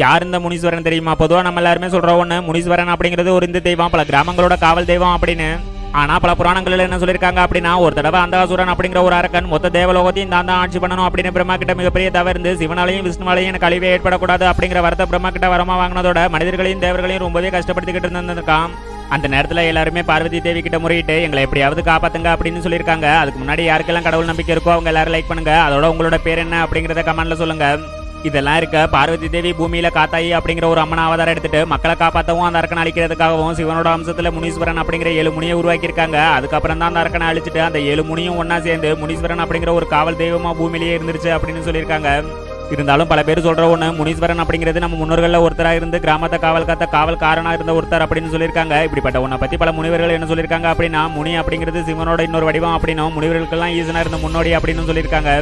யார் இந்த முனீஸ்வரன் தெரியுமா? பொதுவாக நம்ம எல்லாருமே சொல்ற ஒன்று, முனீஸ்வரன் அப்படிங்கிறது ஒரு இந்து தெய்வம், பல கிராமங்களோட காவல் தெய்வம் அப்படின்னு. ஆனா பல புராணங்களில் என்ன சொல்லியிருக்காங்க அப்படின்னா, ஒரு தடவை அந்தாசுரன் அப்படிங்கிற ஒரு அரக்கன் மொத்த தேவலோகத்தையும் தான் ஆட்சி பண்ணணும் அப்படின்னு பிரம்மா கிட்ட மிகப்பெரிய தவிர்த்து சிவனாலையும் விஷ்ணுவாலையும் எனக்கு அழிவே ஏற்படக்கூடாது அப்படிங்கிற வரத்தை பிரம்மா கிட்ட வரமா வாங்கினதோட மனிதர்களையும் தேவர்களையும் ரொம்பவே கஷ்டப்படுத்திக்கிட்டு இருந்திருக்கான். அந்த நேரத்தில் எல்லாருமே பார்வதி தேவி கிட்ட முறையிட்டு எங்களை எப்படியாவது காப்பாத்துங்க அப்படின்னு சொல்லியிருக்காங்க. அதுக்கு முன்னாடி யாருக்கெல்லாம் கடவுள் நம்பிக்கை இருக்கோ அவங்க எல்லாரும் லைக் பண்ணுங்க. அதோட உங்களோட பேர் என்ன அப்படிங்கிறத கமெண்ட்ல சொல்லுங்க. இதெல்லாம் இருக்க பார்வதி தேவி பூமியில காத்தாயி அப்படிங்கிற ஒரு அம்மன் அவதாரம் எடுத்துட்டு மக்களை காப்பாற்றவும் அந்த அரக்கனை அழிக்கிறதுக்காகவும் சிவனோட அம்சத்துல முனீஸ்வரன் அப்படிங்கிற 7 முனியை உருவாக்கியிருக்காங்க. அதுக்கப்புறம் தான் அந்த அரக்கனை அழிச்சிட்டு அந்த 7 முனியும் ஒன்னா சேர்ந்து முனீஸ்வரன் அப்படிங்கிற ஒரு காவல் தெய்வமா பூமியிலேயே இருந்துருச்சு அப்படின்னு சொல்லியிருக்காங்க. இருந்தாலும் பல பேர் சொல்ற ஒன்று, முனீஸ்வரன் அப்படிங்கிறது நம்ம முன்னோர்களில் ஒருத்தராக இருந்து கிராமத்தை காவல் காத்த காவல்காரனா இருந்த ஒருத்தர் அப்படின்னு சொல்லியிருக்காங்க. இப்படிப்பட்ட ஒன்றை பத்தி பல முனிவர்கள் என்ன சொல்லியிருக்காங்க அப்படின்னா, முனி அப்படிங்கிறது சிவனோட இன்னொரு வடிவம் அப்படின்னும் முனிவர்களுக்கெல்லாம் ஈசனா இருந்த முன்னோடி அப்படின்னு சொல்லியிருக்காங்க.